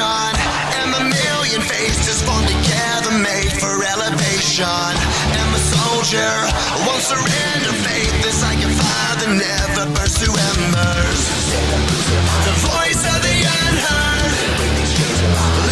And the million faces formed together, made for elevation. And the soldier won't surrender faith. It's like a fire that never burns to embers. The voice of the unheard.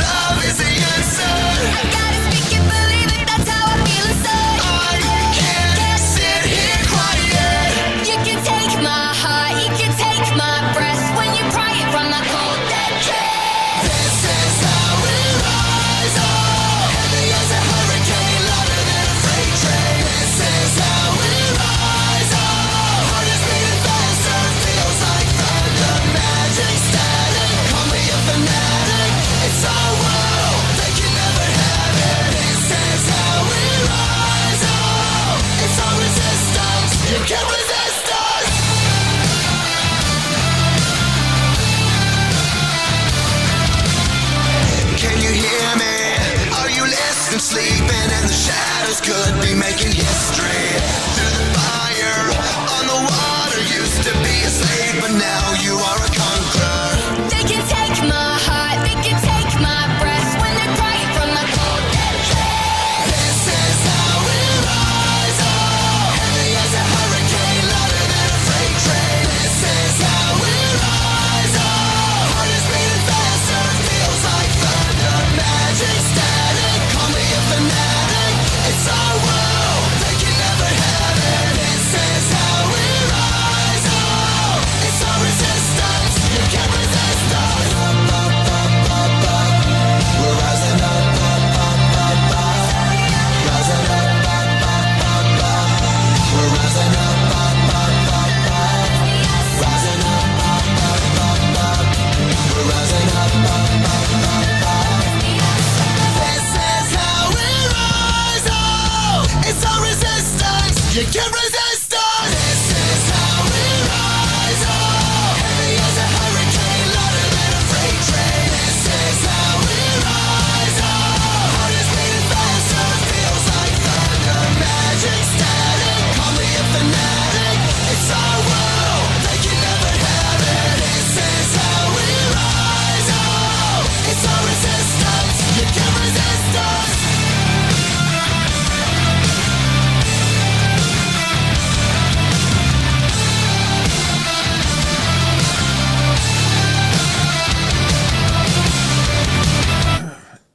Love is the answer. I gotta speak it, believe it, that's how I feel inside. I can't sit here quiet. You can take my heart, you can take my breath when you pry it from the cold dead tree. This is how we rise up. Heavy as a hurricane, louder than a freight train. This is how we rise up. Heart is beating faster, feels like thunder. Magic static, call me a fanatic. It's our world, they can never have it. This is how we rise up. It's our resistance, you can't resist us. Can you hear me? Are you listening? Sleeping and the shadows could be making history. Through the fire, on the water, used to be a slave, but now you are a conqueror. They can take my heart, they can take my breath when they pry it from the cold dead tree. This is how we rise up. Heavy as a hurricane, louder than a freight train. This is how we rise up. Heart is beating faster, feels like thunder. Magic static, call me a fanatic. It's our world, they can never have it. This is how we rise up. It's our resistance.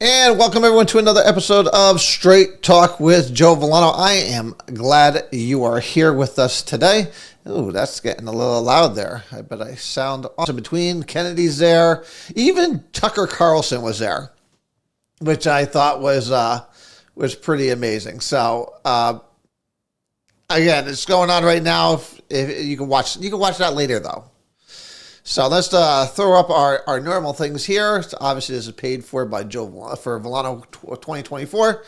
And welcome everyone to another episode of Straight Talk with Joe Vollano. I am glad you are here with us today. Ooh, that's getting a little loud there. I bet I sound awesome. Between Kennedy's there, even Tucker Carlson was there, which I thought was pretty amazing. So again, it's going on right now. If you can watch that later though. So let's throw up our normal things here. So obviously, this is paid for by Joe for Vollano 2024.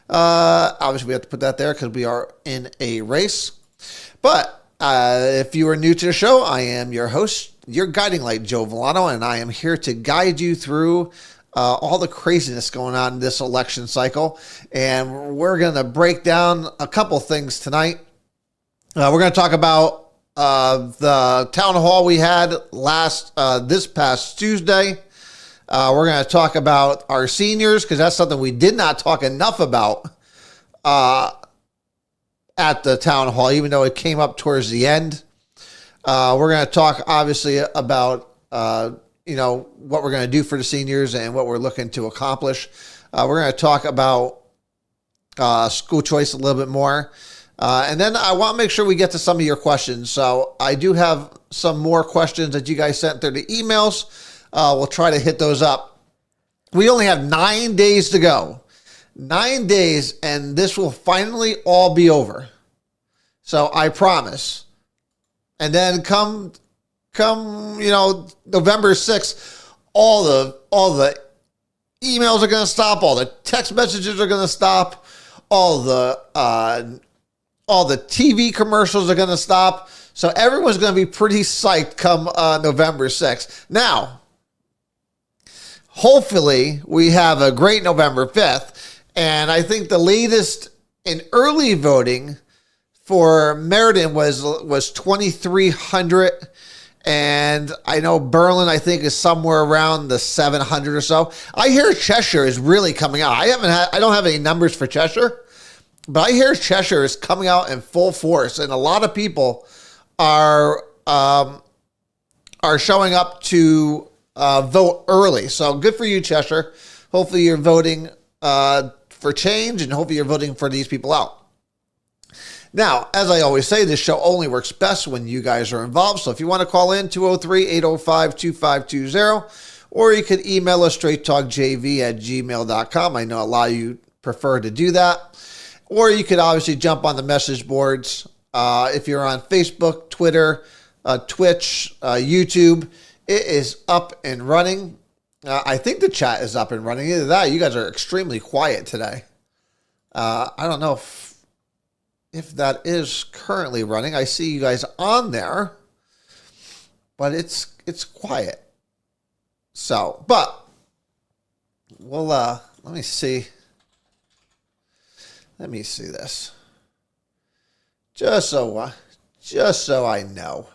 Obviously, we have to put that there because we are in a race. But if you are new to the show, I am your host, your guiding light, Joe Vollano, and I am here to guide you through all the craziness going on in this election cycle. And we're going to break down a couple things tonight. We're going to talk about the town hall we had this past Tuesday. We're going to talk about our seniors because that's something we did not talk enough about at the town hall, even though it came up towards the end. We're going to talk obviously about what we're going to do for the seniors and what we're looking to accomplish. We're going to talk about school choice a little bit more. And then I want to make sure we get to some of your questions. So I do have some more questions that you guys sent through the emails. We'll try to hit those up. We only have 9 days to go. 9 days, and this will finally all be over. So I promise. And then come November 6th, all the emails are going to stop. All the text messages are going to stop. All the TV commercials are going to stop. So everyone's going to be pretty psyched come November 6th. Now, hopefully we have a great November 5th. And I think the latest in early voting for Meriden was 2,300. And I know Berlin, I think, is somewhere around the 700 or so. I hear Cheshire is really coming out. I don't have any numbers for Cheshire. But I hear Cheshire is coming out in full force, and a lot of people are showing up to vote early. So good for you, Cheshire. Hopefully you're voting for change, and hopefully you're voting for these people out. Now, as I always say, this show only works best when you guys are involved. So if you want to call in, 203-805-2520, or you can email us straighttalkjv@gmail.com. I know a lot of you prefer to do that. Or you could obviously jump on the message boards. If you're on Facebook, Twitter, Twitch, YouTube, it is up and running. I think the chat is up and running. Either that, you guys are extremely quiet today. I don't know if that is currently running. I see you guys on there, but it's quiet. So, but we'll let me see. Let me see this. Just so I know.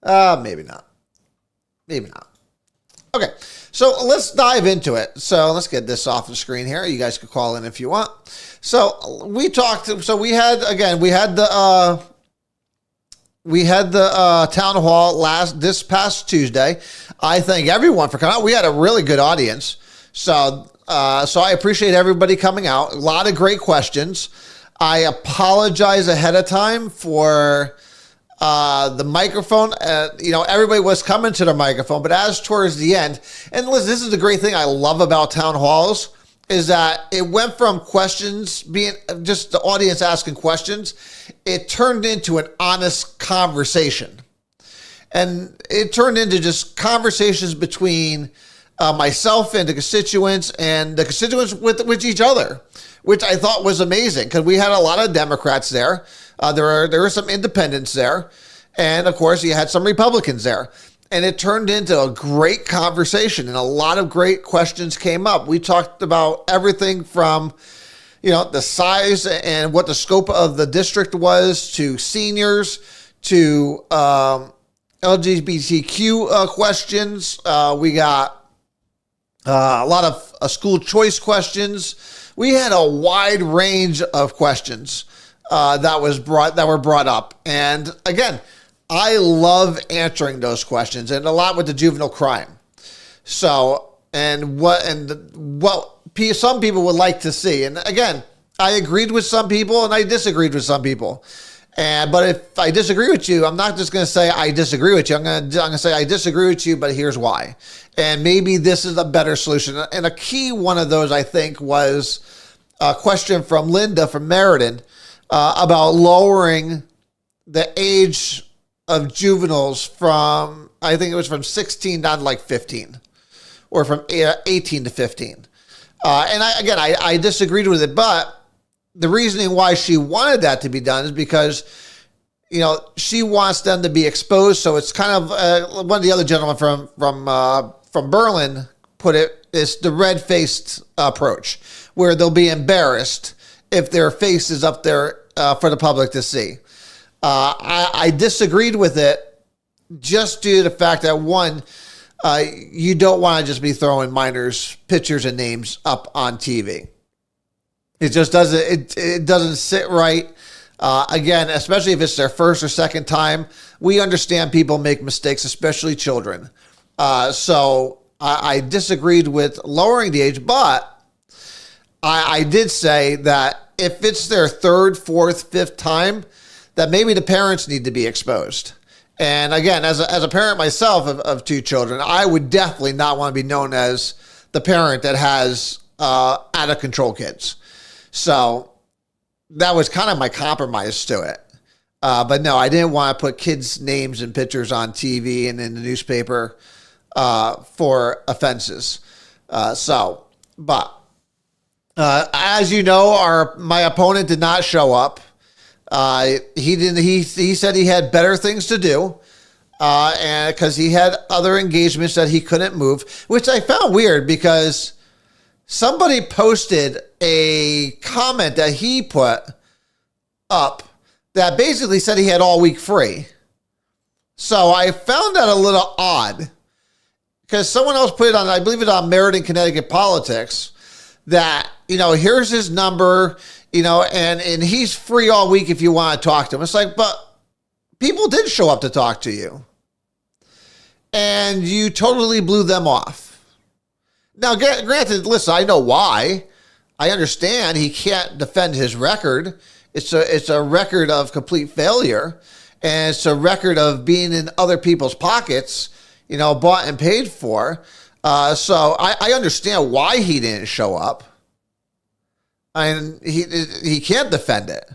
Maybe not. Maybe not. Okay, so let's dive into it. So let's get this off the screen here. You guys can call in if you want. So we talked. So we had the town hall this past Tuesday. I thank everyone for coming out. We had a really good audience. So I appreciate everybody coming out. A lot of great questions. I apologize ahead of time for the microphone. Everybody was coming to the microphone, but as towards the end, and listen, this is the great thing I love about town halls, is that it went from questions being just the audience asking questions. It turned into an honest conversation. And it turned into just conversations between myself and the constituents with each other, which I thought was amazing because we had a lot of Democrats there. There were some independents there. And of course, you had some Republicans there. And it turned into a great conversation and a lot of great questions came up. We talked about everything from, the size and what the scope of the district was to seniors to LGBTQ questions. We got a lot of school choice questions. We had a wide range of questions that were brought up. And again, I love answering those questions, and a lot with the juvenile crime. So some people would like to see. And again, I agreed with some people and I disagreed with some people. But if I disagree with you, I'm not just going to say I disagree with you. I'm going to say I disagree with you, but here's why. And maybe this is a better solution. And a key one of those, I think, was a question from Linda from Meriden about lowering the age of juveniles from, I think it was from 16 down to like 15, or from 18 to 15. And I disagreed with it, but the reasoning why she wanted that to be done is because, she wants them to be exposed. So it's kind of one of the other gentlemen from Berlin put it, it's the red-faced approach, where they'll be embarrassed if their face is up there for the public to see. I disagreed with it just due to the fact that, one, you don't want to just be throwing minors' pictures and names up on TV. It just doesn't. It doesn't sit right. Again, especially if it's their first or second time, we understand people make mistakes, especially children. So I disagreed with lowering the age, but I did say that if it's their third, fourth, fifth time, that maybe the parents need to be exposed. And again, as a parent myself of two children, I would definitely not want to be known as the parent that has out of control kids. So that was kind of my compromise to it. But no, I didn't want to put kids' names and pictures on TV and in the newspaper for offenses. But as you know, my opponent did not show up. He didn't. He said he had better things to do, and because he had other engagements that he couldn't move, which I found weird because somebody posted a comment that he put up that basically said he had all week free. So I found that a little odd because someone else put it on, I believe it on Meriden, Connecticut Politics, that, here's his number, and he's free all week if you want to talk to him. It's like, but people did show up to talk to you. And you totally blew them off. Now, granted, listen, I know why. I understand he can't defend his record. It's a record of complete failure. And it's a record of being in other people's pockets, bought and paid for. So I understand why he didn't show up. And he can't defend it.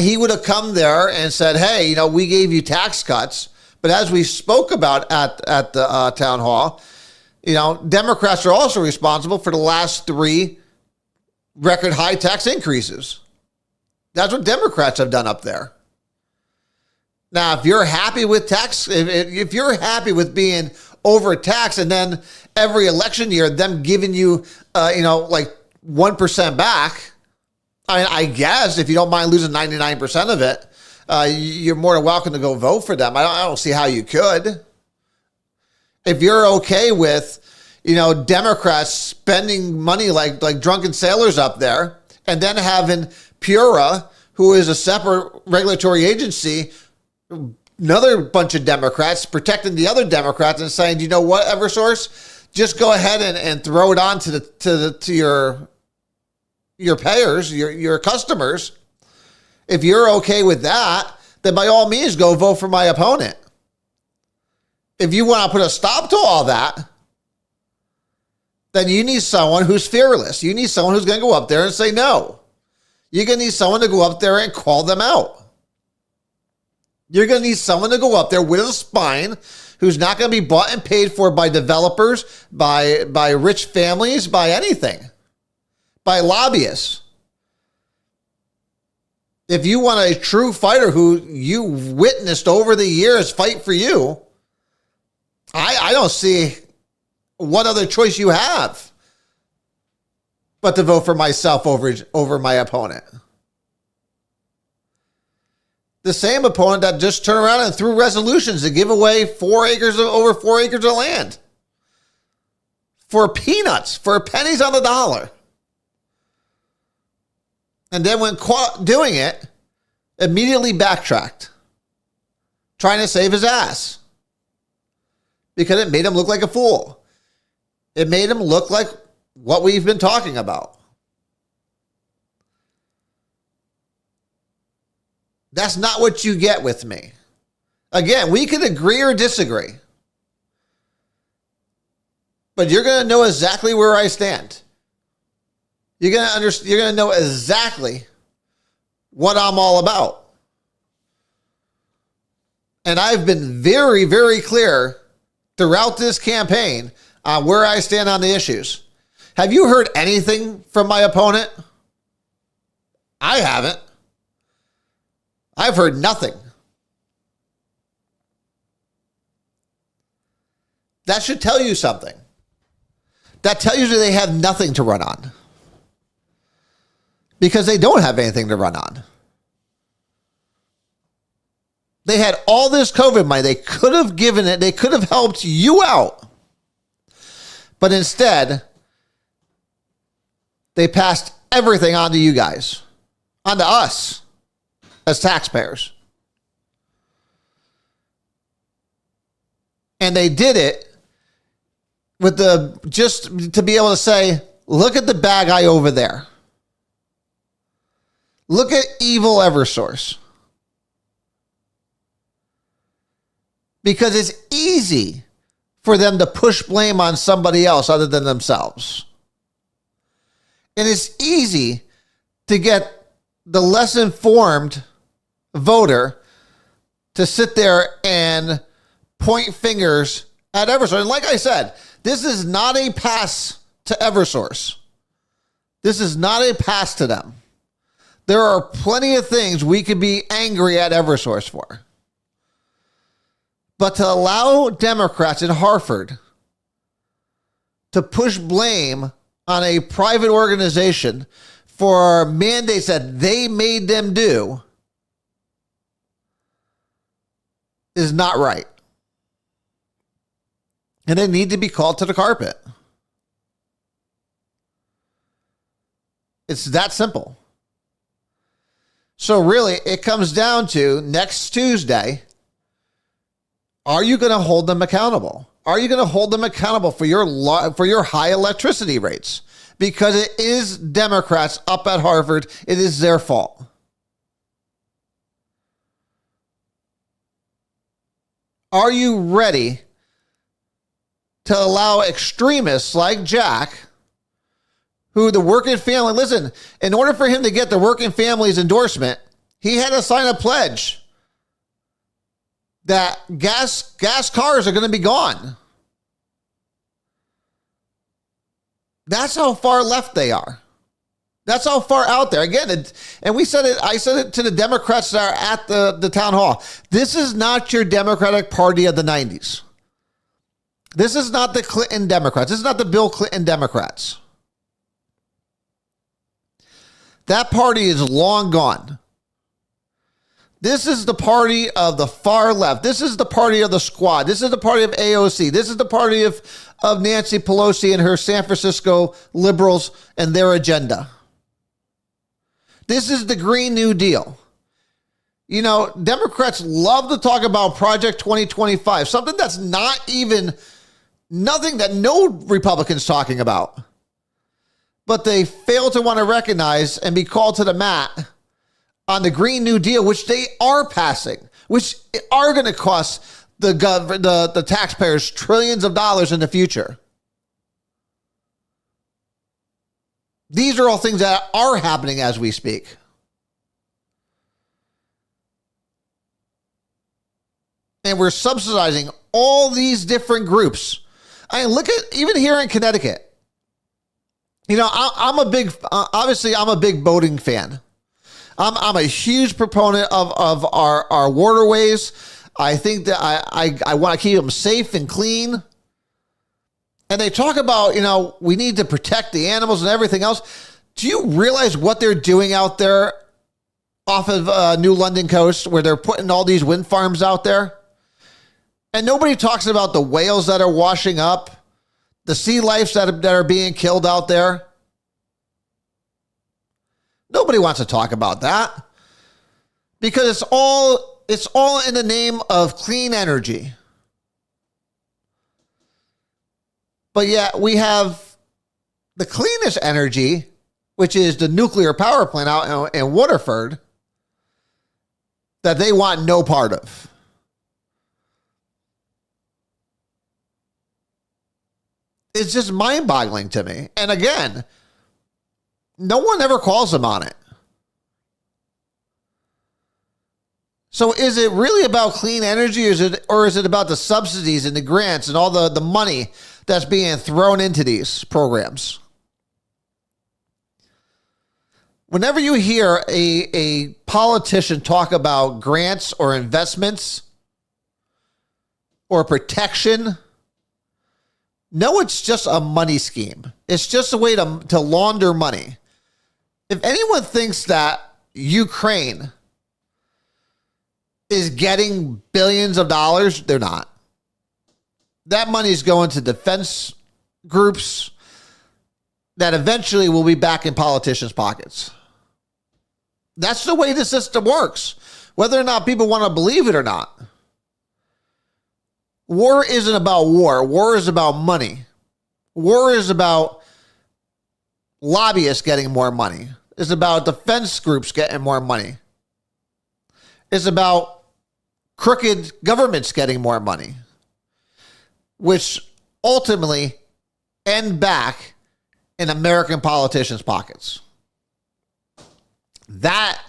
He would have come there and said, hey, we gave you tax cuts. But as we spoke about at the town hall, Democrats are also responsible for the last 3 record high tax increases. That's what Democrats have done up there. Now, if you're happy with if you're happy with being overtaxed and then every election year, them giving you, like 1% back, I guess if you don't mind losing 99% of it, you're more than welcome to go vote for them. I don't see how you could. If you're okay with, Democrats spending money like drunken sailors up there, and then having Pura, who is a separate regulatory agency, another bunch of Democrats protecting the other Democrats and saying, you know what, Eversource, just go ahead and throw it on to your payers, your customers. If you're okay with that, then by all means go vote for my opponent. If you want to put a stop to all that, then you need someone who's fearless. You need someone who's going to go up there and say no. You're going to need someone to go up there and call them out. You're going to need someone to go up there with a spine who's not going to be bought and paid for by developers, by rich families, by anything, by lobbyists. If you want a true fighter who you witnessed over the years fight for you, I don't see what other choice you have but to vote for myself over my opponent. The same opponent that just turned around and threw resolutions to give away over 4 acres of land for peanuts, for pennies on the dollar. And then when caught doing it, immediately backtracked, trying to save his ass because it made him look like a fool. It made him look like what we've been talking about. That's not what you get with me. Again, we can agree or disagree. But you're going to know exactly where I stand. You're going to know exactly what I'm all about. And I've been very, very clear throughout this campaign on where I stand on the issues. Have you heard anything from my opponent? I haven't. I've heard nothing. That should tell you something. That tells you they have nothing to run on. Because they don't have anything to run on. They had all this COVID money. They could have given it. They could have helped you out. But instead, they passed everything onto you guys. Onto us as taxpayers. And they did it with just to be able to say, look at the bad guy over there. Look at evil Eversource. Because it's easy for them to push blame on somebody else other than themselves. And it's easy to get the less informed voter to sit there and point fingers at Eversource. And like I said, this is not a pass to Eversource. This is not a pass to them. There are plenty of things we could be angry at Eversource for. But to allow Democrats in Hartford to push blame on a private organization for mandates that they made them do is not right. And they need to be called to the carpet. It's that simple. So really, it comes down to next Tuesday, are you going to hold them accountable? Are you going to hold them accountable for your high electricity rates? Because it is Democrats up at Hartford. It is their fault. Are you ready to allow extremists like Jack, who the working family, listen, in order for him to get the working family's endorsement, he had to sign a pledge that gas cars are going to be gone. That's how far left they are. That's how far out there. Again, and we said it. I said it to the Democrats that are at the town hall. This is not your Democratic Party of the 90s. This is not the Clinton Democrats. This is not the Bill Clinton Democrats. That party is long gone. This is the party of the far left. This is the party of the squad. This is the party of AOC. This is the party of Nancy Pelosi and her San Francisco liberals and their agenda. This is the Green New Deal. You know, Democrats love to talk about Project 2025, something that's nothing that no Republican's talking about. But they fail to want to recognize and be called to the mat on the Green New Deal, which they are passing, which are going to cost the taxpayers trillions of dollars in the future. These are all things that are happening as we speak. And we're subsidizing all these different groups. I mean, look at, even here in Connecticut, you know, I'm a big boating fan. I'm a huge proponent of our waterways. I think that I want to keep them safe and clean. And they talk about, you know, we need to protect the animals and everything else. Do you realize what they're doing out there off of New London coast, where they're putting all these wind farms out there? And nobody talks about the whales that are washing up, the sea life that are being killed out there. Nobody wants to talk about that because it's all in the name of clean energy. But yet we have the cleanest energy, which is the nuclear power plant out in Waterford, that they want no part of. It's just mind-boggling to me. And again, no one ever calls them on it. So is it really about clean energy, or is it about the subsidies and the grants and all the money that's being thrown into these programs? Whenever you hear a politician talk about grants or investments or protection, no, it's just a money scheme. It's just a way to launder money. If anyone thinks that Ukraine is getting billions of dollars, they're not. That money is going to defense groups that eventually will be back in politicians' pockets. That's the way the system works, whether or not people want to believe it or not. War isn't about war. War is about money. War is about lobbyists getting more money. It's about defense groups getting more money. It's about crooked governments getting more money, which ultimately end back in American politicians' pockets. That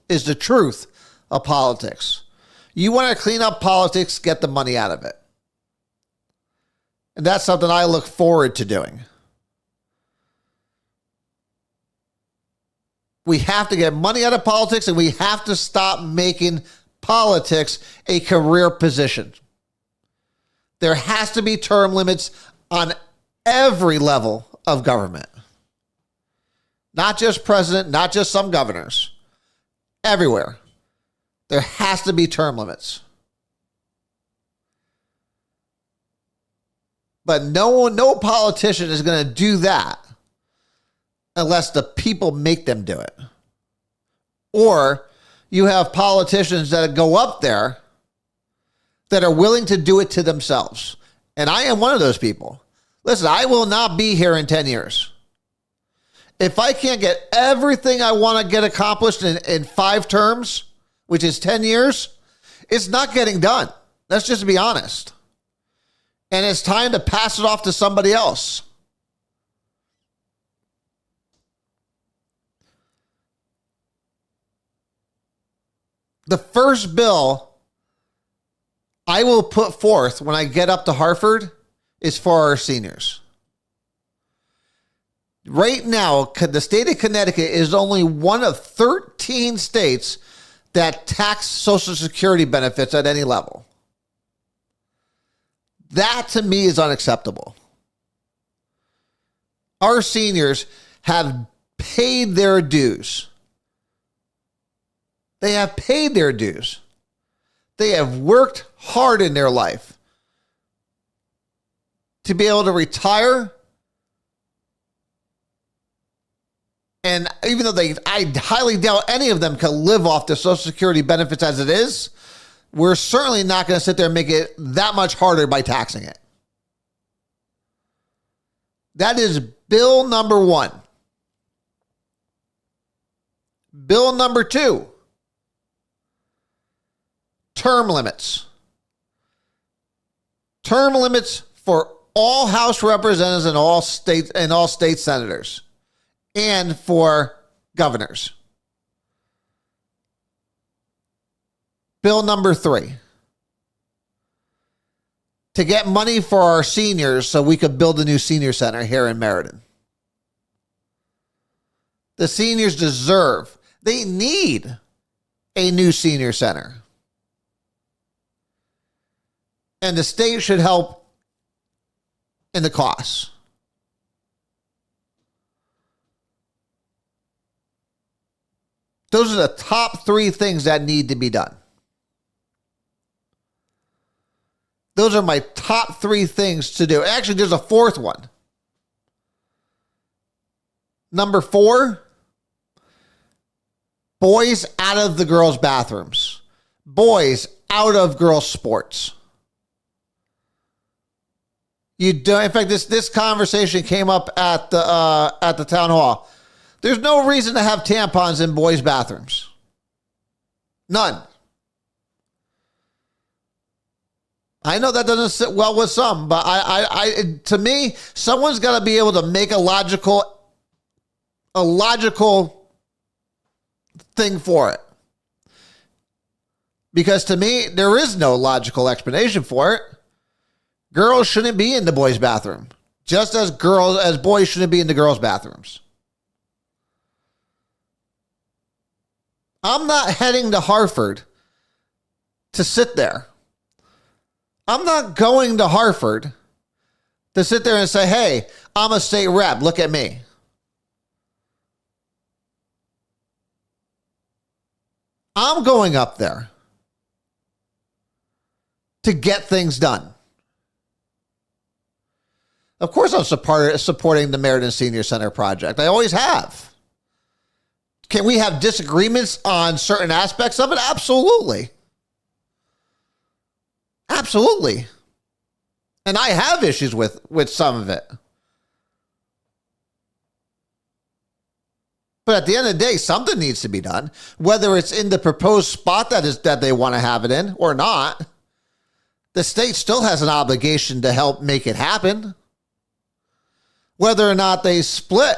is the truth of politics. You want to clean up politics, get the money out of it. And that's something I look forward to doing. We have to get money out of politics, and we have to stop making politics a career position. There has to be term limits on every level of government. Not just president, not just some governors. Everywhere. There has to be term limits. But no politician is going to do that unless the people make them do it. Or you have politicians that go up there that are willing to do it to themselves. And I am one of those people. Listen, I will not be here in 10 years. If I can't get everything I want to get accomplished in 5 terms, which is 10 years, it's not getting done. Let's just be honest. And it's time to pass it off to somebody else. The first bill I will put forth when I get up to Hartford is for our seniors. Right now, the state of Connecticut is only one of 13 states that tax Social Security benefits at any level. That, to me, is unacceptable. Our seniors have paid their dues. They have paid their dues. They have worked hard in their life to be able to retire. And even though I highly doubt any of them can live off the Social Security benefits as it is, we're certainly not going to sit there and make it that much harder by taxing it. That is bill number 1. Bill number 2. Term limits. Term limits for all House representatives and all state senators, and for governors. Bill number 3. To get money for our seniors so we could build a new senior center here in Meriden. The seniors deserve, they need a new senior center. And the state should help in the costs. Those are the top 3 things that need to be done. Those are my top 3 things to do. Actually, there's a 4th one. Number 4, boys out of the girls' bathrooms. Boys out of girls' sports. You do. In fact, this conversation came up at the town hall. There's no reason to have tampons in boys' bathrooms. None. I know that doesn't sit well with some, but to me, someone's got to be able to make a logical thing for it. Because to me, there is no logical explanation for it. Girls shouldn't be in the boys' bathroom, just as boys shouldn't be in the girls' bathrooms. I'm not heading to Hartford to sit there. I'm not going to Hartford to sit there and say, hey, I'm a state rep. Look at me. I'm going up there to get things done. Of course, I'm supporting the Meriden Senior Center project. I always have. Can we have disagreements on certain aspects of it? Absolutely. Absolutely. And I have issues with some of it. But at the end of the day, something needs to be done. Whether it's in the proposed spot that they want to have it in or not, the state still has an obligation to help make it happen. Whether or not they split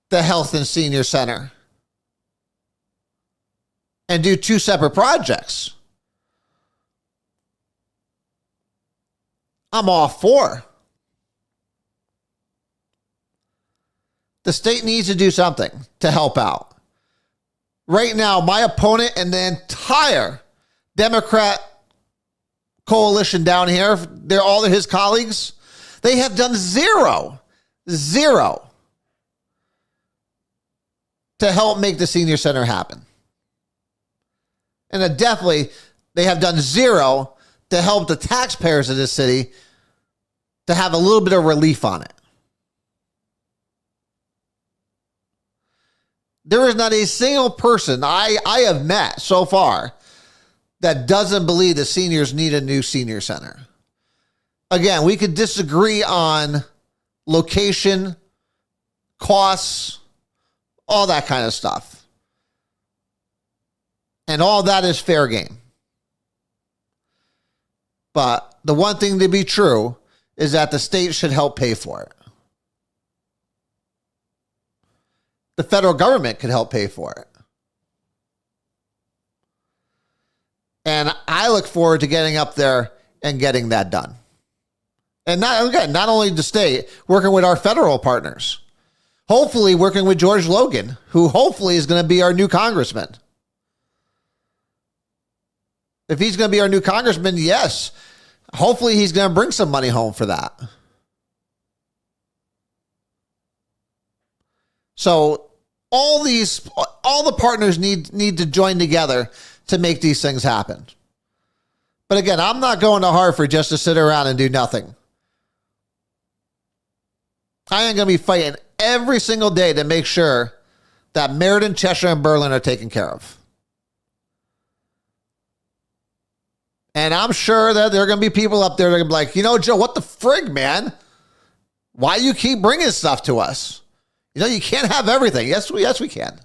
the health and senior center and do two separate projects, I'm all for. The state needs to do something to help out. Right now, my opponent and the entire Democrat coalition down here, they're all of his colleagues, they have done zero to help make the senior center happen. And definitely, they have done zero to help the taxpayers of this city to have a little bit of relief on it. There is not a single person I have met so far that doesn't believe the seniors need a new senior center. Again, we could disagree on location, costs, all that kind of stuff. And all that is fair game. But the one thing to be true is that the state should help pay for it. The federal government could help pay for it. And I look forward to getting up there and getting that done. And not only the state, working with our federal partners. Hopefully working with George Logan, who hopefully is going to be our new congressman. If he's going to be our new congressman, yes. Hopefully he's going to bring some money home for that. So all the partners need to join together to make these things happen. But again, I'm not going to Hartford just to sit around and do nothing. I am going to be fighting every single day to make sure that Meriden, Cheshire, and Berlin are taken care of. And I'm sure that there are going to be people up there that are going to be like, you know, Joe, what the frig, man? Why you keep bringing stuff to us? You know, you can't have everything. Yes, we can.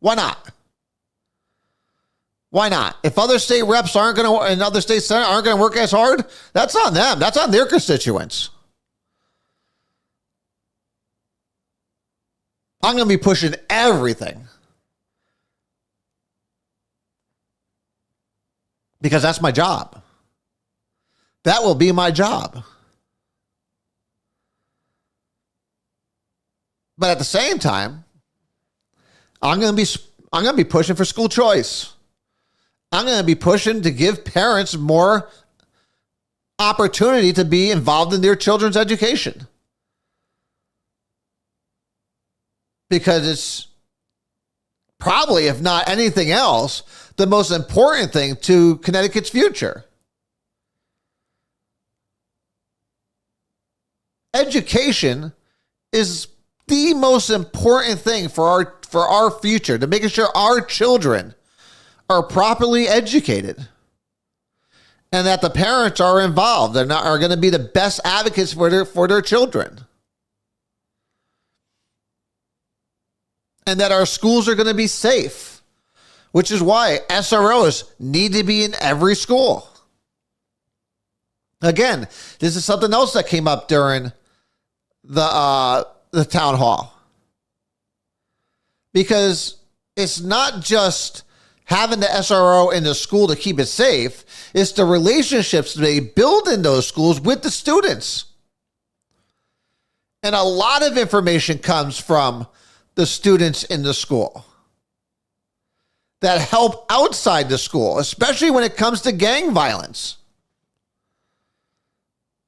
Why not? Why not? If other state reps and other state senators aren't going to work as hard, that's on them. That's on their constituents. I'm going to be pushing everything. Because that's my job. That will be my job. But at the same time, I'm going to be pushing for school choice. I'm going to be pushing to give parents more opportunity to be involved in their children's education. Because it's probably, if not anything else, the most important thing to Connecticut's future. Education is the most important thing for our future, to making sure our children are properly educated. and that the parents are involved and are going to be the best advocates for their children. And that our schools are going to be safe, which is why SROs need to be in every school. Again, this is something else that came up during the town hall. Because it's not just having the SRO in the school to keep it safe, it's the relationships they build in those schools with the students. And a lot of information comes from the students in the school that help outside the school, especially when it comes to gang violence.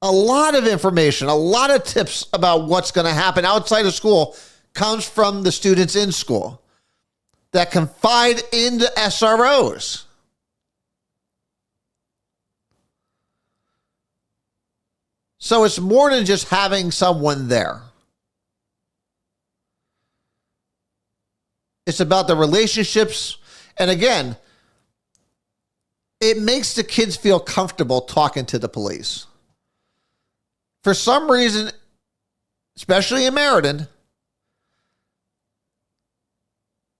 A lot of information, a lot of tips about what's going to happen outside of school comes from the students in school that confide in the SROs. So it's more than just having someone there. It's about the relationships. And again, it makes the kids feel comfortable talking to the police. For some reason, especially in Meriden,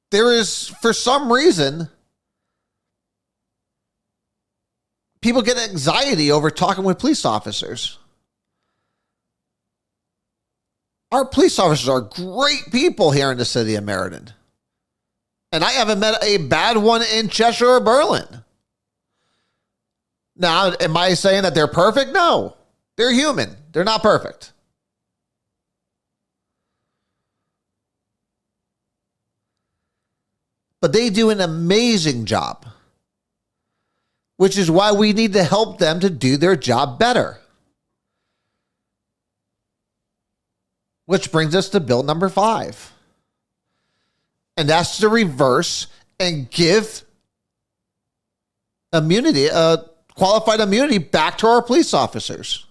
there is, for some reason, people get anxiety over talking with police officers. Our police officers are great people here in the city of Meriden. And I haven't met a bad one in Cheshire or Berlin. Now, am I saying that they're perfect? No. They're human. They're not perfect. But they do an amazing job, which is why we need to help them to do their job better. Which brings us to bill number 5. And that's to reverse and give immunity, qualified immunity back to our police officers,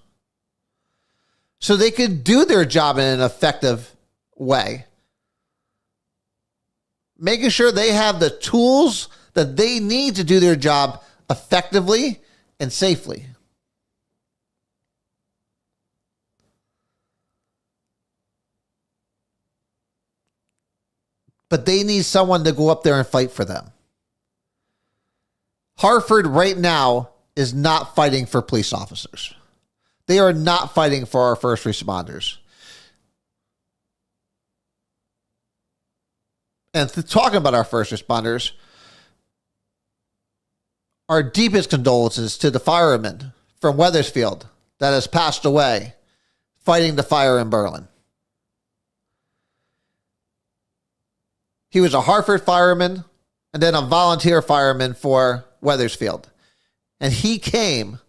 so they could do their job in an effective way, making sure they have the tools that they need to do their job effectively and safely. But they need someone to go up there and fight for them. Hartford right now is not fighting for police officers. They are not fighting for our first responders. And talking about our first responders, our deepest condolences to the fireman from Wethersfield that has passed away fighting the fire in Berlin. He was a Hartford fireman and then a volunteer fireman for Wethersfield. And he came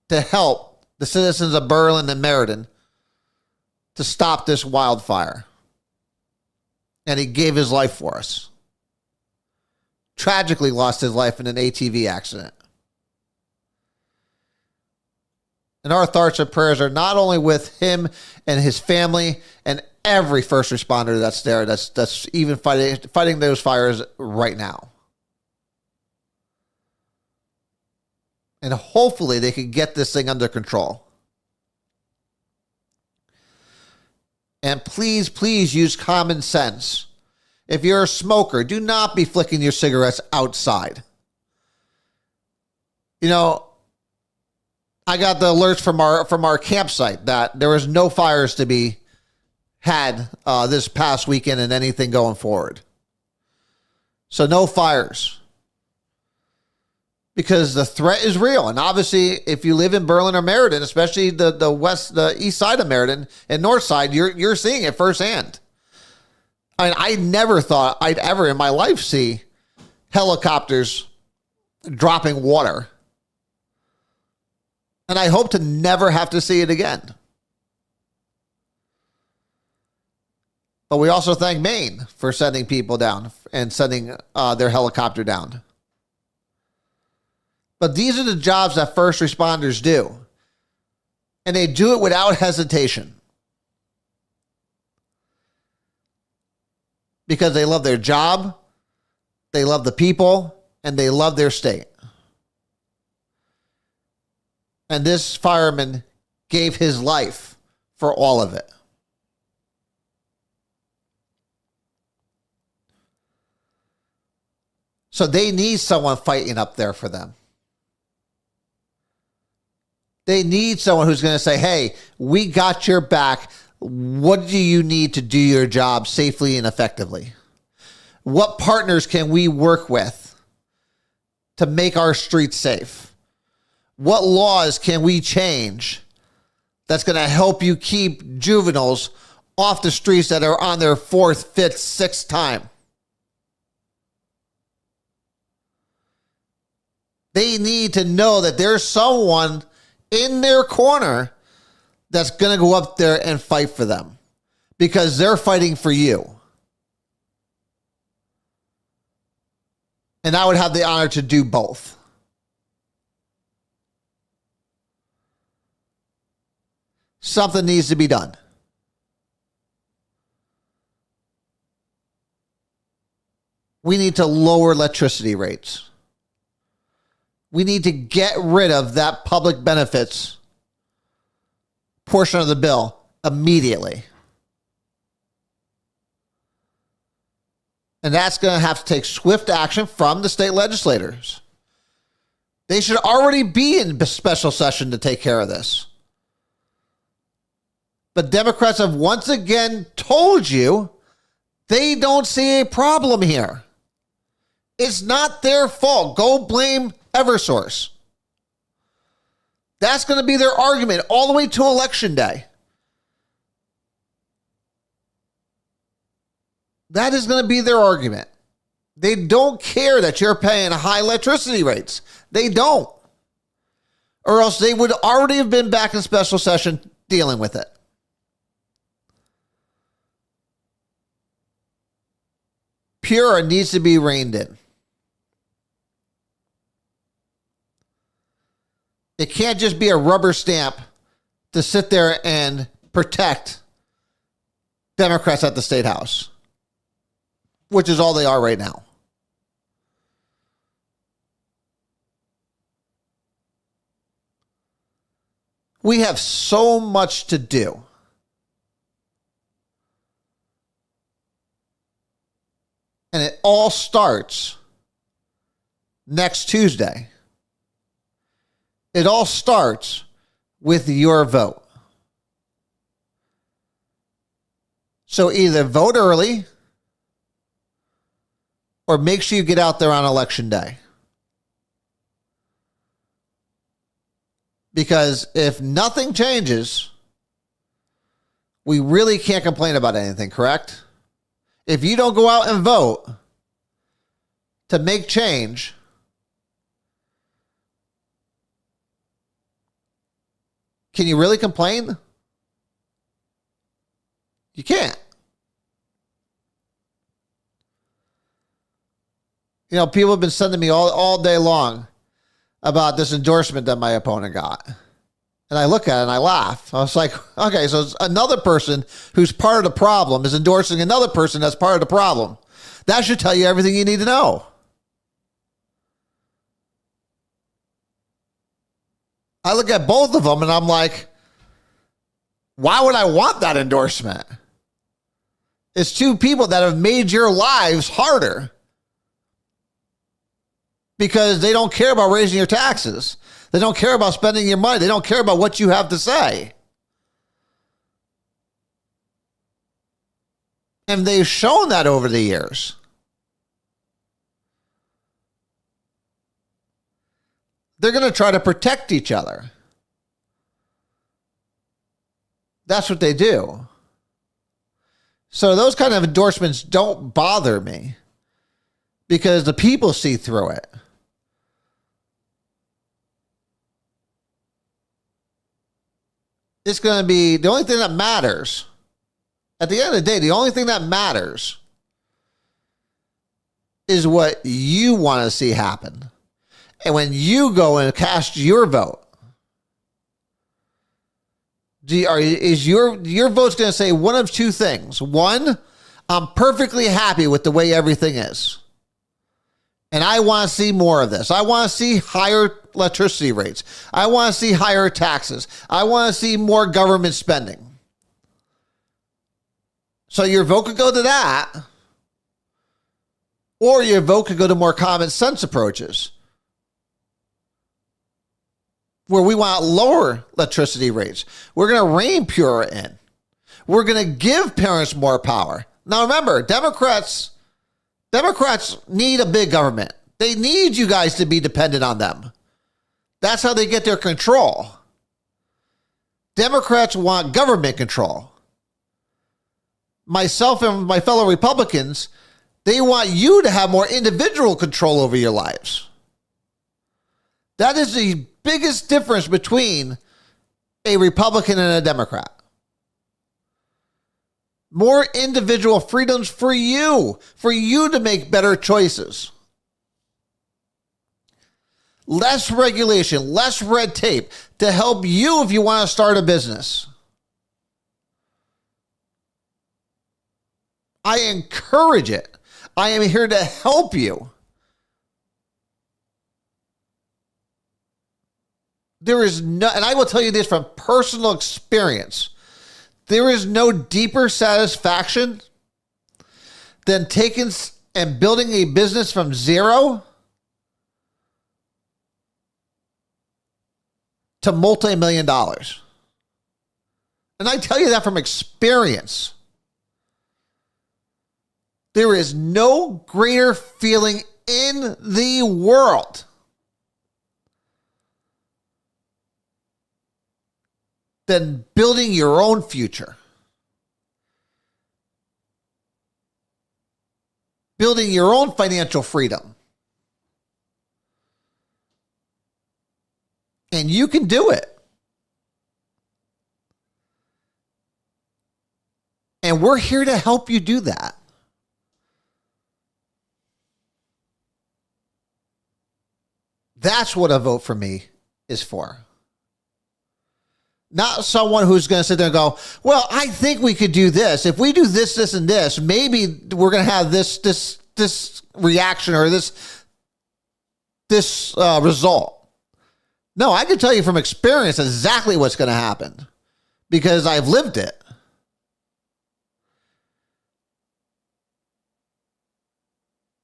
to help the citizens of Berlin and Meriden to stop this wildfire. And he gave his life for us. Tragically lost his life in an ATV accident. And our thoughts and prayers are not only with him and his family and every first responder that's there, that's even fighting those fires right now. And hopefully they can get this thing under control. And please, please use common sense. If you're a smoker, do not be flicking your cigarettes outside. You know, I got the alerts from our campsite that there was no fires to be had this past weekend and anything going forward. So no fires. Because the threat is real. And obviously, if you live in Berlin or Meriden, especially the east side of Meriden and north side, you're seeing it firsthand. I mean, I never thought I'd ever in my life see helicopters dropping water. And I hope to never have to see it again. But we also thank Maine for sending people down and sending their helicopter down. But these are the jobs that first responders do. And they do it without hesitation. Because they love their job, they love the people, and they love their state. And this fireman gave his life for all of it. So they need someone fighting up there for them. They need someone who's going to say, hey, we got your back. What do you need to do your job safely and effectively? What partners can we work with to make our streets safe? What laws can we change that's going to help you keep juveniles off the streets that are on their fourth, fifth, sixth time? They need to know that there's someone in their corner that's going to go up there and fight for them because they're fighting for you. And I would have the honor to do both. Something needs to be done. We need to lower electricity rates. We need to get rid of that public benefits portion of the bill immediately. And that's going to have to take swift action from the state legislators. They should already be in special session to take care of this. But Democrats have once again told you they don't see a problem here. It's not their fault. Go blame Eversource. That's going to be their argument all the way to Election Day. That is going to be their argument. They don't care that you're paying high electricity rates. They don't. Or else they would already have been back in special session dealing with it. Pure needs to be reined in. It can't just be a rubber stamp to sit there and protect Democrats at the State House, which is all they are right now. We have so much to do. And it all starts next Tuesday. It all starts with your vote. So either vote early or make sure you get out there on Election Day. Because if nothing changes, we really can't complain about anything, correct? If you don't go out and vote to make change, can you really complain? You can't. You know, people have been sending me all day long about this endorsement that my opponent got. And I look at it and I laugh. I was like, okay, so it's another person who's part of the problem is endorsing another person that's part of the problem. That should tell you everything you need to know. I look at both of them and I'm like, why would I want that endorsement? It's two people that have made your lives harder because they don't care about raising your taxes. They don't care about spending your money. They don't care about what you have to say. And they've shown that over the years. They're going to try to protect each other. That's what they do. So those kind of endorsements don't bother me because the people see through it. It's going to be the only thing that matters. At the end of the day, the only thing that matters is what you want to see happen. And when you go and cast your vote, is your vote's going to say one of two things. One, I'm perfectly happy with the way everything is. And I want to see more of this. I want to see higher electricity rates. I want to see higher taxes. I want to see more government spending. So your vote could go to that, or your vote could go to more common sense approaches, where we want lower electricity rates. We're going to rein Pura in. We're going to give parents more power. Now remember, Democrats need a big government. They need you guys to be dependent on them. That's how they get their control. Democrats want government control. Myself and my fellow Republicans, they want you to have more individual control over your lives. That is the biggest difference between a Republican and a Democrat. More individual freedoms for you to make better choices. Less regulation, less red tape to help you if you want to start a business. I encourage it. I am here to help you. There is no, and I will tell you this from personal experience, there is no deeper satisfaction than taking and building a business from zero to multi-million dollars. And I tell you that from experience. There is no greater feeling in the world than building your own future. Building your own financial freedom. And you can do it. And we're here to help you do that. That's what a vote for me is for. Not someone who's going to sit there and go, well, I think we could do this. If we do this, this, and this, maybe we're going to have this reaction or this result. No, I can tell you from experience exactly what's going to happen because I've lived it.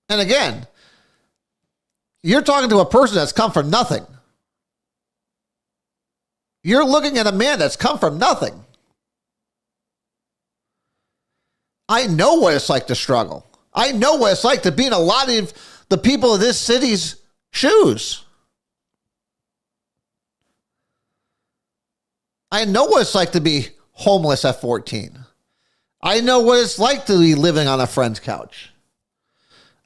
And again, you're talking to a person that's come from nothing. You're looking at a man that's come from nothing. I know what it's like to struggle. I know what it's like to be in a lot of the people of this city's shoes. I know what it's like to be homeless at 14. I know what it's like to be living on a friend's couch.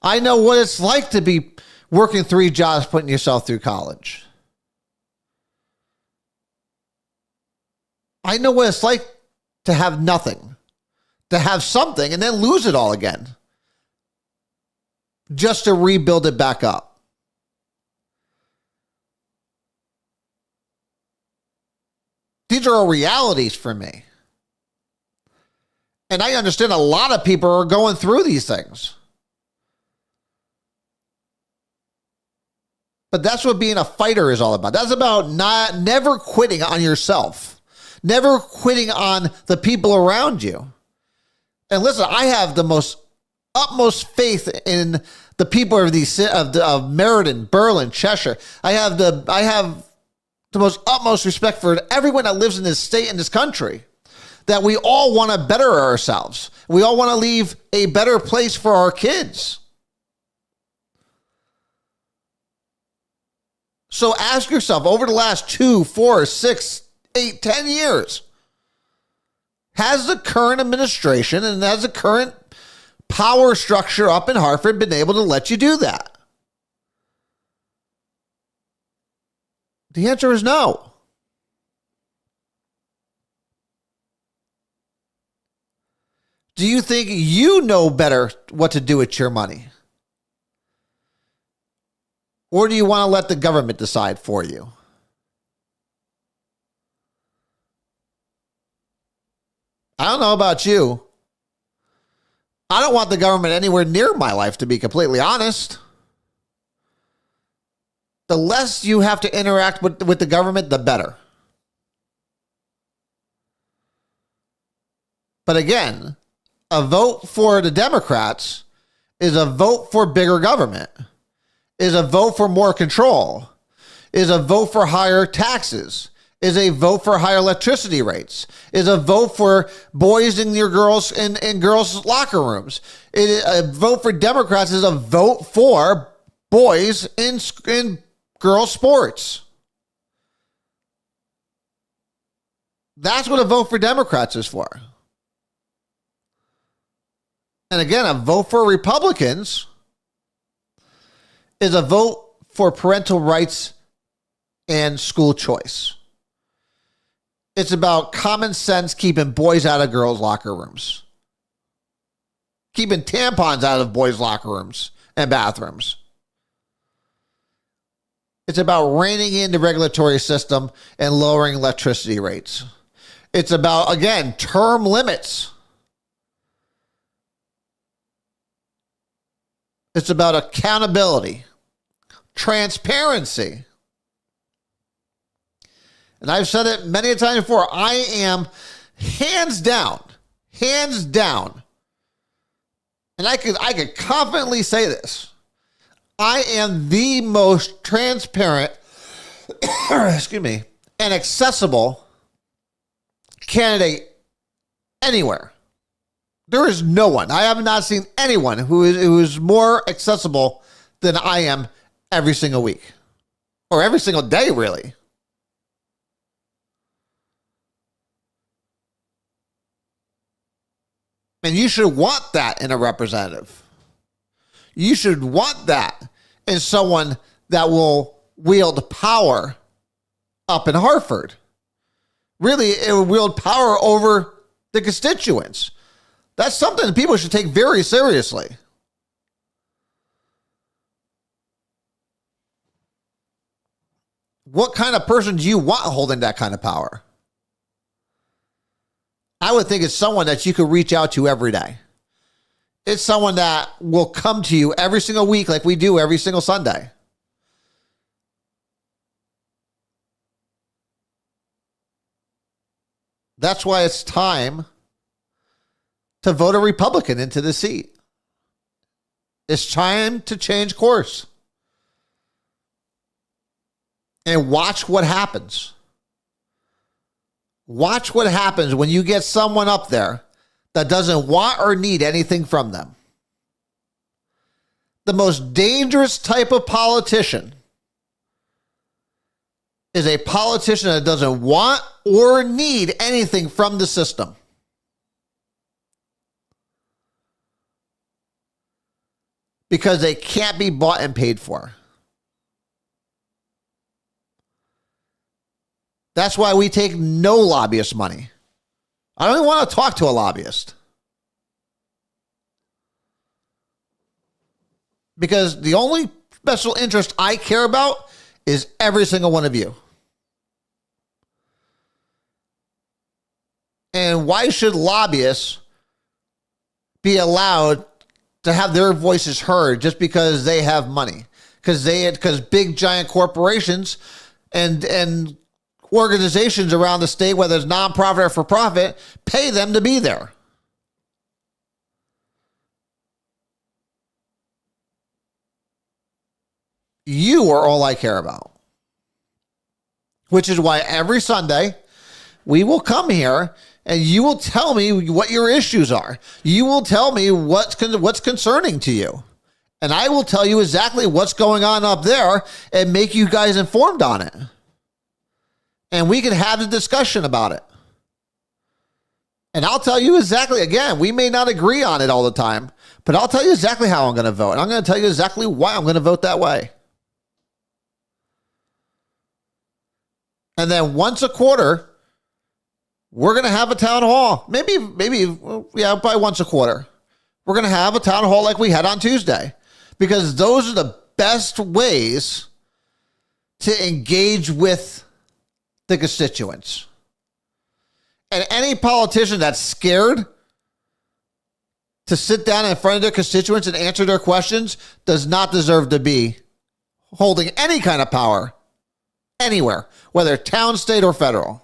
I know what it's like to be working 3 jobs, putting yourself through college. I know what it's like to have nothing, to have something and then lose it all again, just to rebuild it back up. These are all realities for me. And I understand a lot of people are going through these things. But that's what being a fighter is all about. That's about never quitting on yourself. Never quitting on the people around you. And listen, I have the utmost faith in the people of Meriden, Berlin, Cheshire. I have the most utmost respect for everyone that lives in this state and this country. That we all want to better ourselves. We all want to leave a better place for our kids. So ask yourself, over the last 2, 4, 6, 8, 10 years, has the current administration and has the current power structure up in Hartford been able to let you do that? The answer is no. Do you think you know better what to do with your money? Or do you want to let the government decide for you? I don't know about you. I don't want the government anywhere near my life, to be completely honest. the less you have to interact with the government, the better. But again, a vote for the Democrats is a vote for bigger government, is a vote for more control, is a vote for higher taxes, is a vote for higher electricity rates, is a vote for boys in your girls in girls' locker rooms. A vote for Democrats is a vote for boys in girls' sports. That's what a vote for Democrats is for. And again, a vote for Republicans is a vote for parental rights and school choice. It's about common sense keeping boys out of girls' locker rooms, keeping tampons out of boys' locker rooms and bathrooms. It's about reining in the regulatory system and lowering electricity rates. It's about, again, term limits. It's about accountability, transparency. And I've said it many times before. I am hands down, and I could confidently say this. I am the most transparent, excuse me, and accessible candidate anywhere. There is no one. I have not seen anyone who is more accessible than I am every single week. Or every single day, really. And you should want that in a representative. You should want that in someone that will wield power up in Hartford. Really, it will wield power over the constituents. That's something that people should take very seriously. What kind of person do you want holding that kind of power? I would think it's someone that you could reach out to every day. It's someone that will come to you every single week like we do every single Sunday. That's why it's time to vote a Republican into the seat. It's time to change course. And watch what happens. Watch what happens when you get someone up there that doesn't want or need anything from them. The most dangerous type of politician is a politician that doesn't want or need anything from the system. Because they can't be bought and paid for. That's why we take no lobbyist money. I don't even want to talk to a lobbyist. Because the only special interest I care about is every single one of you. And why should lobbyists be allowed to have their voices heard just because they have money? Because big giant corporations and organizations around the state, whether it's nonprofit or for profit, pay them to be there. You are all I care about. Which is why every Sunday we will come here and you will tell me what your issues are. You will tell me what's concerning to you. And I will tell you exactly what's going on up there and make you guys informed on it. And we can have a discussion about it. And I'll tell you exactly, again, we may not agree on it all the time, but I'll tell you exactly how I'm going to vote. And I'm going to tell you exactly why I'm going to vote that way. And then once a quarter, we're going to have a town hall. Maybe, probably once a quarter. We're going to have a town hall like we had on Tuesday. Because those are the best ways to engage with the constituents. And any politician that's scared to sit down in front of their constituents and answer their questions does not deserve to be holding any kind of power anywhere, whether town, state, or federal.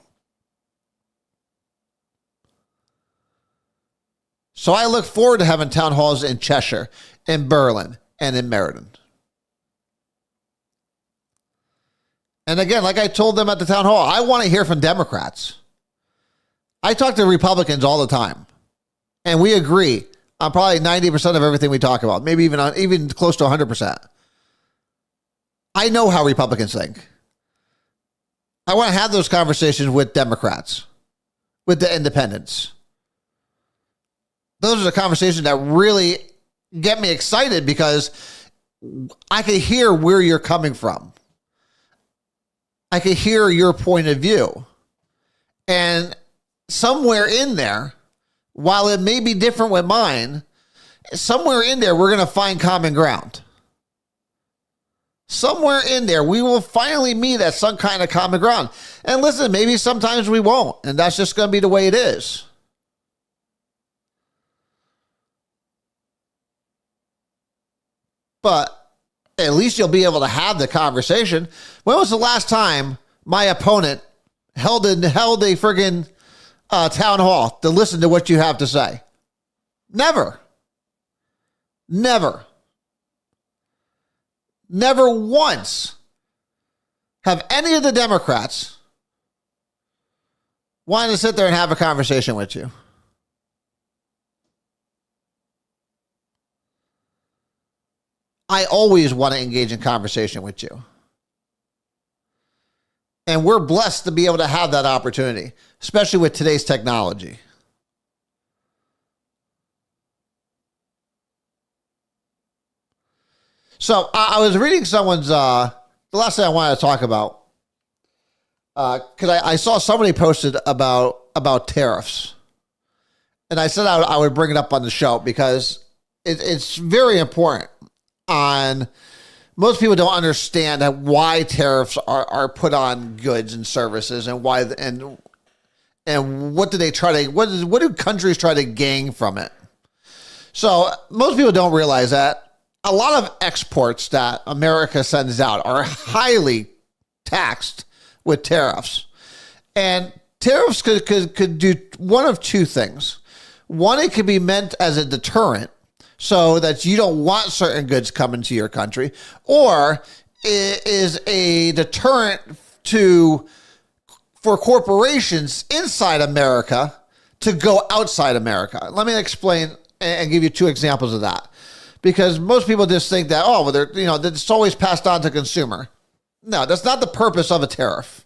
So I look forward to having town halls in Cheshire, in Berlin, and in Meriden. And again, like I told them at the town hall, I want to hear from Democrats. I talk to Republicans all the time, and we agree on probably 90% of everything we talk about, maybe even close to 100%. I know how Republicans think. I want to have those conversations with Democrats, with the independents. Those are the conversations that really get me excited because I can hear where you're coming from. I can hear your point of view. And somewhere in there, while it may be different with mine, somewhere in there, we're going to find common ground. Somewhere in there, we will finally meet at some kind of common ground. And listen, maybe sometimes we won't, and that's just going to be the way it is. But at least you'll be able to have the conversation. When was the last time my opponent held a friggin' town hall to listen to what you have to say? Never. Never. Never once have any of the Democrats wanted to sit there and have a conversation with you. I always want to engage in conversation with you. And we're blessed to be able to have that opportunity, especially with today's technology. So I was reading someone's, the last thing I wanted to talk about, because I saw somebody posted about tariffs. And I said I would bring it up on the show because it's very important. Most people don't understand why tariffs are put on goods and services and why and what do they try to what do countries try to gain from it. So most people don't realize that a lot of exports that America sends out are highly taxed with tariffs. And tariffs could do one of two things. One, it could be meant as a deterrent, so that you don't want certain goods coming to your country, or it is a deterrent for corporations inside America to go outside America. Let me explain and give you two examples of that, because most people just think that it's always passed on to consumer. No, that's not the purpose of a tariff.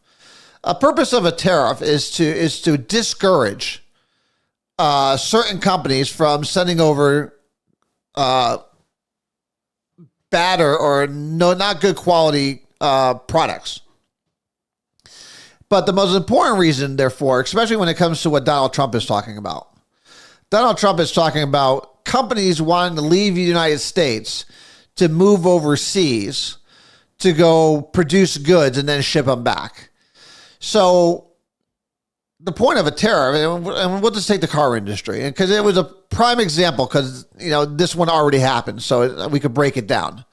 A purpose of a tariff is to discourage certain companies from sending over bad or not good quality products. But the most important reason, therefore, especially when it comes to what Donald Trump is talking about, Donald Trump is talking about companies wanting to leave the United States to move overseas to go produce goods and then ship them back. So the point of a tariff, and we'll just take the car industry, because it was a prime example, because this one already happened, so we could break it down.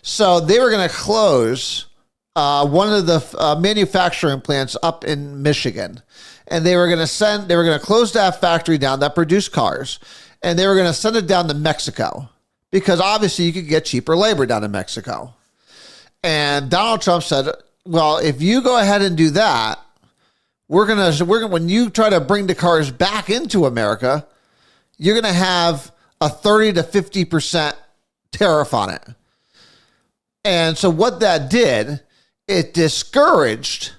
So they were going to close one of the manufacturing plants up in Michigan, and they were going to close that factory down that produced cars, and they were going to send it down to Mexico, because obviously you could get cheaper labor down in Mexico. And Donald Trump said, well, if you go ahead and do that, we're gonna when you try to bring the cars back into America, you're gonna have a 30 to 50% tariff on it. And so what that did, it discouraged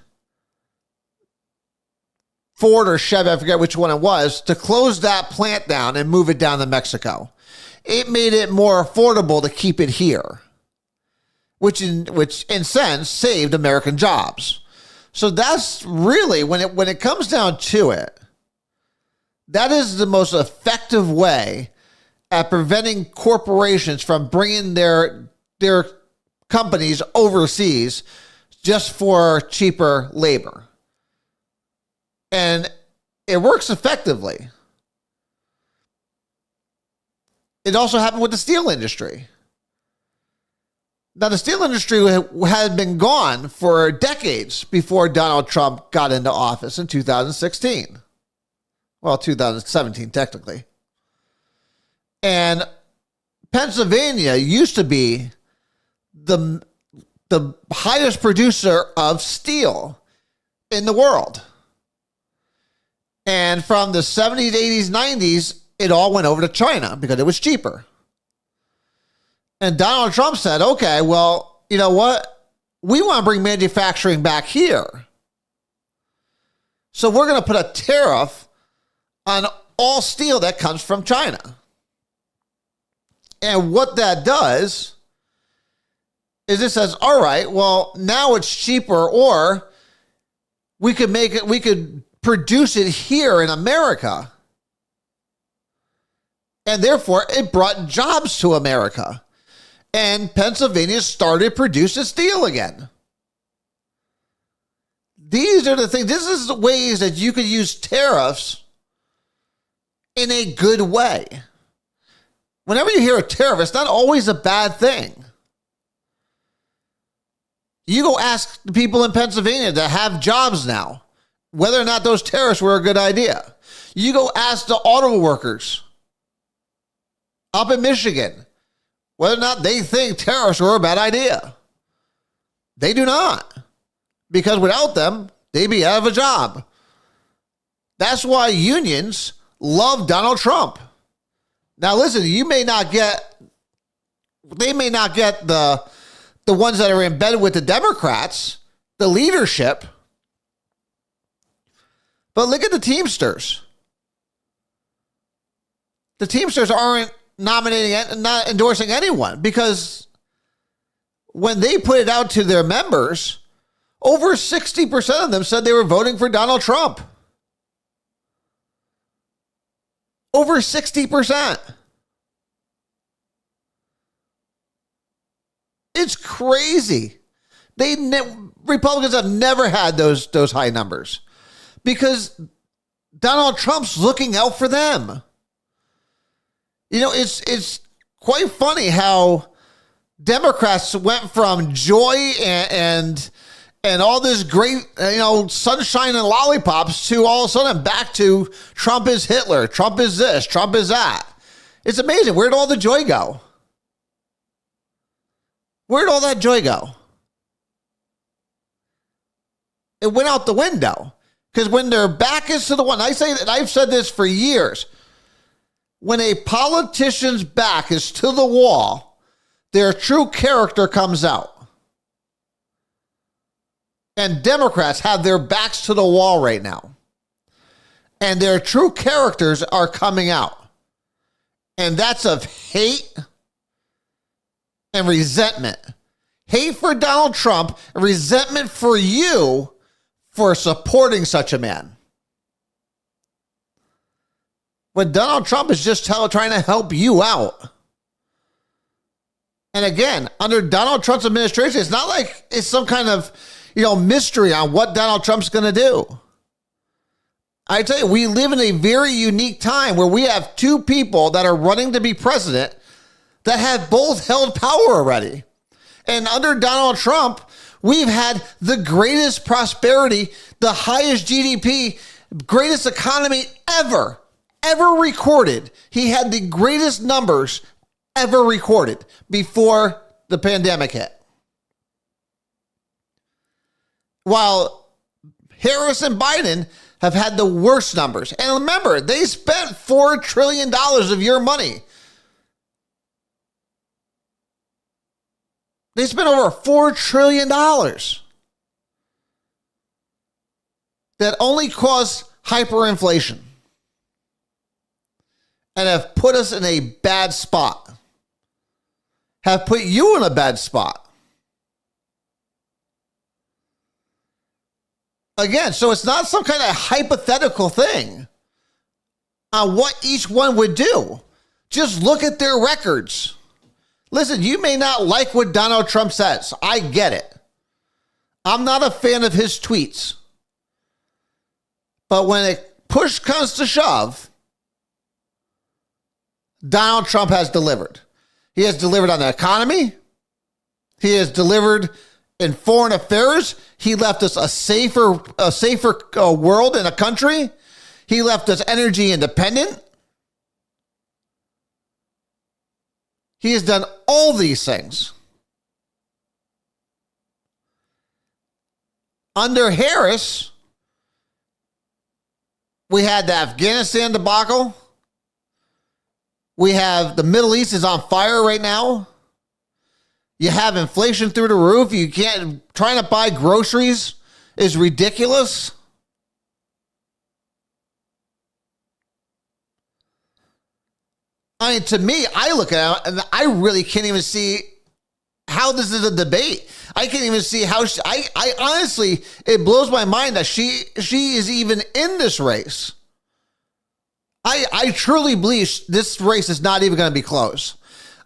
Ford or Chevy, I forget which one it was, to close that plant down and move it down to Mexico. It made it more affordable to keep it here, which in sense saved American jobs. So that's really, when it comes down to it, that is the most effective way at preventing corporations from bringing their companies overseas just for cheaper labor. And it works effectively. It also happened with the steel industry. Now, the steel industry had been gone for decades before Donald Trump got into office in 2016. Well, 2017, technically. And Pennsylvania used to be the highest producer of steel in the world. And from the 70s, 80s, 90s, it all went over to China because it was cheaper. And Donald Trump said, okay, well, you know what? We want to bring manufacturing back here. So we're going to put a tariff on all steel that comes from China. And what that does is it says, all right, well, now it's cheaper, or we could produce it here in America. And therefore, it brought jobs to America. And Pennsylvania started producing steel again. These are the things. This is the ways that you could use tariffs in a good way. Whenever you hear a tariff, it's not always a bad thing. You go ask the people in Pennsylvania that have jobs now whether or not those tariffs were a good idea. You go ask the auto workers up in Michigan whether or not they think tariffs were a bad idea. They do not. Because without them, they'd be out of a job. That's why unions love Donald Trump. Now listen, they may not get the ones that are in bed with the Democrats, the leadership. But look at the Teamsters. The Teamsters aren't not endorsing anyone, because when they put it out to their members, over 60% of them said they were voting for Donald Trump. Over 60%. It's crazy. Republicans have never had those high numbers because Donald Trump's looking out for them. You know, it's quite funny how Democrats went from joy and all this great, sunshine and lollipops to all of a sudden back to Trump is Hitler, Trump is this, Trump is that. It's amazing. Where'd all the joy go? Where'd all that joy go? It went out the window. Because when their back is to the one, I say that I've said this for years. When a politician's back is to the wall, their true character comes out. And Democrats have their backs to the wall right now. And their true characters are coming out. And that's of hate and resentment. Hate for Donald Trump and resentment for you for supporting such a man. When Donald Trump is just trying to help you out. And again, under Donald Trump's administration, it's not like it's some kind of, mystery on what Donald Trump's going to do. I tell you, we live in a very unique time where we have two people that are running to be president that have both held power already. And under Donald Trump, we've had the greatest prosperity, the highest GDP, greatest economy ever recorded. He had the greatest numbers ever recorded before the pandemic hit. While Harris and Biden have had the worst numbers. And remember, they spent $4 trillion of your money. They spent over $4 trillion that only caused hyperinflation and have put us in a bad spot, have put you in a bad spot. Again, so it's not some kind of hypothetical thing on what each one would do. Just look at their records. Listen, you may not like what Donald Trump says. I get it. I'm not a fan of his tweets. But when push comes to shove, Donald Trump has delivered. He has delivered on the economy. He has delivered in foreign affairs. He left us a safer world and a country. He left us energy independent. He has done all these things. Under Harris, we had the Afghanistan debacle. We have the Middle East is on fire right now. You have inflation through the roof. You can't, trying to buy groceries is ridiculous. I mean, to me, I look at it and I really can't even see how this is a debate. I can't even see how I honestly, it blows my mind that she is even in this race. I truly believe this race is not even going to be close.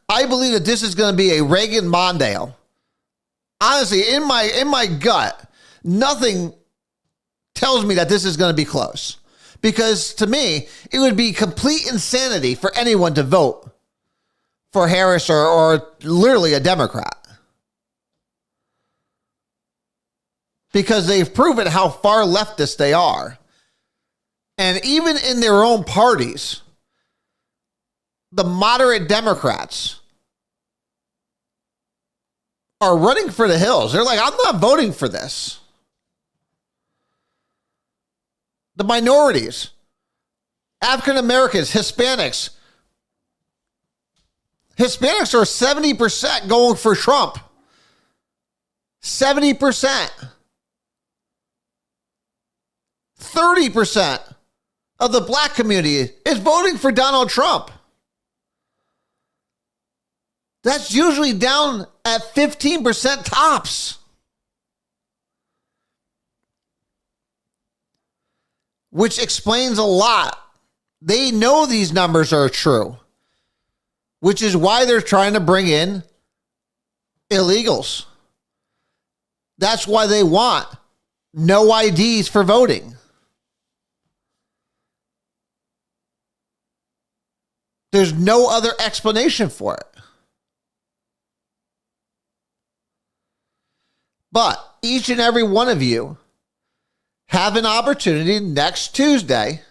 I believe that this is going to be a Reagan-Mondale. Honestly, in my gut, nothing tells me that this is going to be close. Because to me, it would be complete insanity for anyone to vote for Harris or literally a Democrat. Because they've proven how far leftist they are. And even in their own parties, the moderate Democrats are running for the hills. They're like, I'm not voting for this. The minorities, African Americans, Hispanics. Hispanics are 70% going for Trump. 70%. 30% of the black community is voting for Donald Trump. That's usually down at 15% tops. Which explains a lot. They know these numbers are true, which is why they're trying to bring in illegals. That's why they want no IDs for voting. There's no other explanation for it. But each and every one of you have an opportunity next Tuesday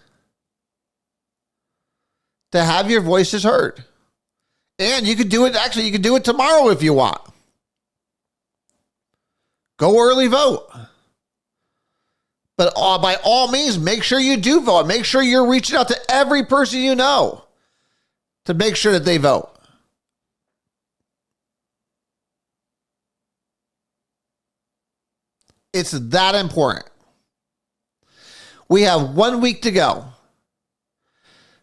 to have your voices heard. And you could do it, actually, you could do it tomorrow if you want. Go early vote. But by all means, make sure you do vote. Make sure you're reaching out to every person you know to make sure that they vote. It's that important. We have 1 week to go.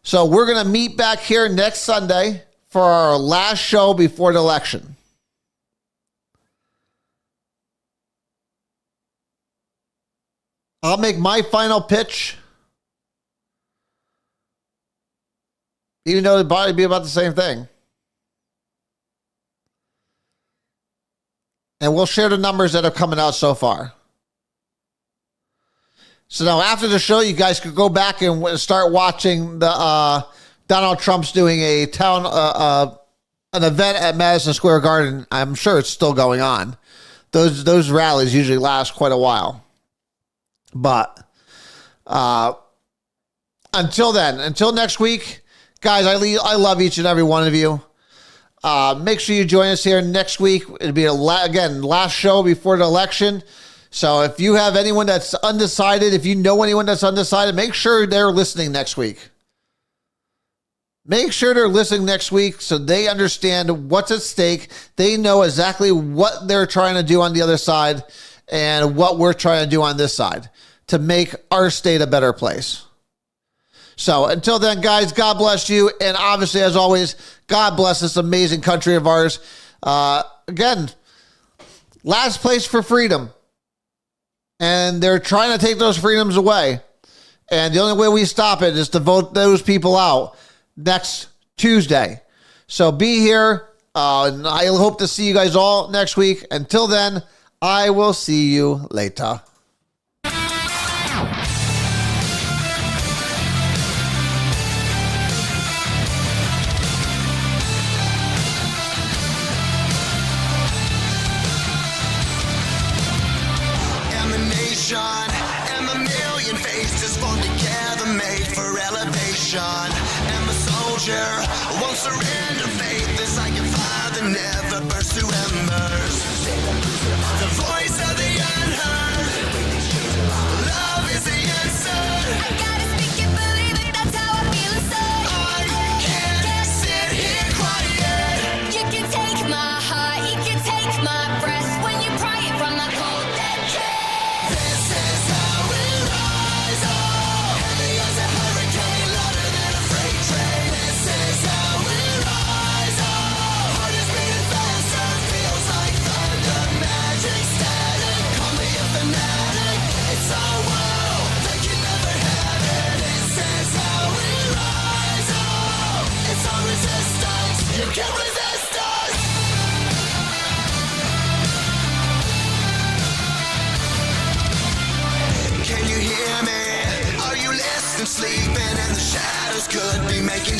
So we're going to meet back here next Sunday for our last show before the election. I'll make my final pitch. Even though it'd probably be about the same thing. And we'll share the numbers that are coming out so far. So now after the show, you guys could go back and start watching the Donald Trump's doing a an event at Madison Square Garden. I'm sure it's still going on. Those rallies usually last quite a while. But until then, until next week, guys, I love each and every one of you. Make sure you join us here next week. It'll be again last show before the election. So if you have anyone that's undecided, if you know anyone that's undecided, make sure they're listening next week. Make sure they're listening next week so they understand what's at stake. They know exactly what they're trying to do on the other side and what we're trying to do on this side to make our state a better place. So until then, guys, God bless you. And obviously, as always, God bless this amazing country of ours. Again, last place for freedom. And they're trying to take those freedoms away. And the only way we stop it is to vote those people out next Tuesday. So be here. And I hope to see you guys all next week. Until then, I will see you later. nation. I'm a soldier, won't surrender. Faith is like a fire that never burns to embers. The voice of the unheard. Love is the answer. I gotta speak it, believe it, that's how I feel inside. I can't sit here quiet. You can take my heart, you can take my breath when you pry it from the cold dead chest. This is how we rise up. Heavy as a hurricane, louder than a freight train. This is how we rise up. Heart is beating faster, feels like thunder. Magic static, call me a fanatic. It's our world, they can never have it. This is how we rise up. It's our resistance, you can't resist us. Can you hear me? Are you listening? Sleeping and the shadows could be making